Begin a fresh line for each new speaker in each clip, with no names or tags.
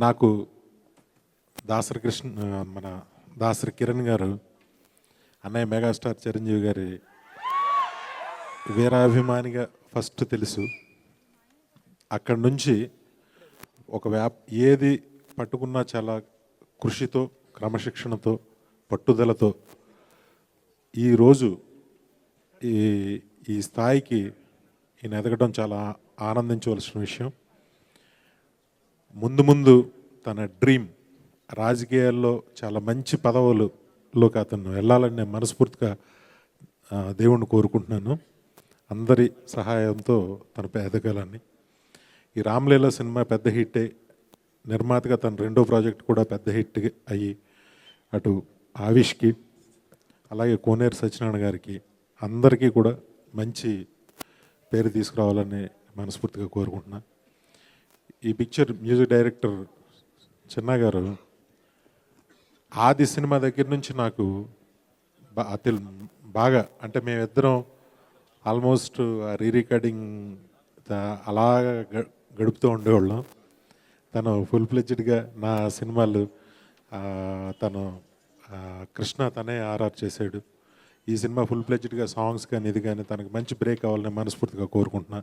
నాకు మన దాసరి కిరణ్ గారు అన్నయ్య మెగాస్టార్ చిరంజీవి గారి వీరాభిమానిగా ఫస్ట్ తెలుసు. అక్కడి నుంచి ఒక ఏది పట్టుకున్నా చాలా కృషితో, క్రమశిక్షణతో, పట్టుదలతో ఈరోజు ఈ స్థాయికి ఈయన ఎదగడం చాలా ఆనందించవలసిన విషయం. ముందు ముందు తన డ్రీమ్ రాజకీయాల్లో చాలా మంచి పదవులలోకి అతను వెళ్ళాలని నేను మనస్ఫూర్తిగా దేవుణ్ణి కోరుకుంటున్నాను. అందరి సహాయంతో తన ఎదగాలని. ఈ రామ్లీలా సినిమా పెద్ద హిట్టే, నిర్మాతగా తన రెండో ప్రాజెక్ట్ కూడా పెద్ద హిట్ అయ్యి అటు ఆవిష్కి అలాగే కోనేరు సత్యనారాయణ గారికి అందరికీ కూడా మంచి పేరు తీసుకురావాలని మనస్ఫూర్తిగా కోరుకుంటున్నా. ఈ పిక్చర్ మ్యూజిక్ డైరెక్టర్ చిన్న గారు ఆది సినిమా దగ్గర నుంచి నాకు బాగా, అంటే మేమిద్దరం ఆల్మోస్ట్ రీరికార్డింగ్ అలాగా గడుపుతూ ఉండేవాళ్ళం. తను ఫుల్ ఫ్లెడ్జ్డ్గా నా సినిమాలు తను కృష్ణ తనే ఆర్ఆర్ చేశాడు. ఈ సినిమా ఫుల్ ఫ్లెడ్జ్డ్గా సాంగ్స్ కానీ ఇది కానీ తనకి మంచి బ్రేక్ అవ్వాలని మనస్ఫూర్తిగా కోరుకుంటున్నా.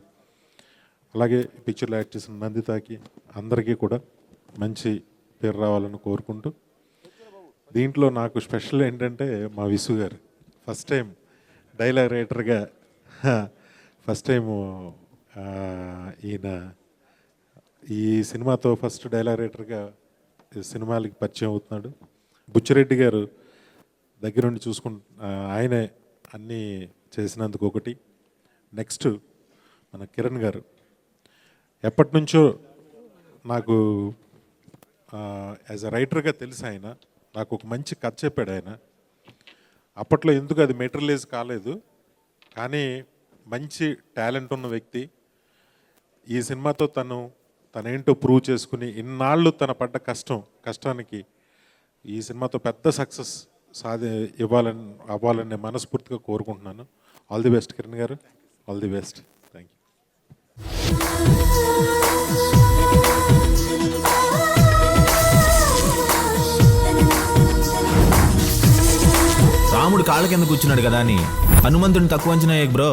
అలాగే పిక్చర్లో యాక్ట్ చేసిన నందితాకి అందరికీ కూడా మంచి పేరు రావాలని కోరుకుంటూ, దీంట్లో నాకు స్పెషల్ ఏంటంటే మా విసు గారు ఫస్ట్ టైం డైలాగ్ రైటర్గా ఫస్ట్ టైము ఈయన ఈ సినిమాతో ఫస్ట్ డైలాగ్ రైటర్గా సినిమాలకి పరిచయం అవుతున్నాడు. బుచ్చిరెడ్డి గారు దగ్గర నుండి ఆయనే అన్నీ చేసినందుకు ఒకటి. నెక్స్ట్ మన కిరణ్ గారు ఎప్పటి నుంచో నాకు యాజ్ అ రైటర్గా తెలిసి ఆయన నాకు ఒక మంచి కథ చెప్పాడు. ఆయన అప్పట్లో ఎందుకు అది మెటీరియలైజ్ కాలేదు, కానీ మంచి టాలెంట్ ఉన్న వ్యక్తి. ఈ సినిమాతో తనేంటో ప్రూవ్ చేసుకుని ఇన్నాళ్ళు తన పడ్డ కష్టానికి ఈ సినిమాతో పెద్ద సక్సెస్ అవ్వాలని మనస్ఫూర్తిగా కోరుకుంటున్నాను. ఆల్ ది బెస్ట్ కిరణ్ గారు, all the best. Thank you.
రాముడు కాళ్ళ కింద కూర్చున్నాడు కదా అని హనుమంతుడిని తక్కువ అంచనా బ్రో.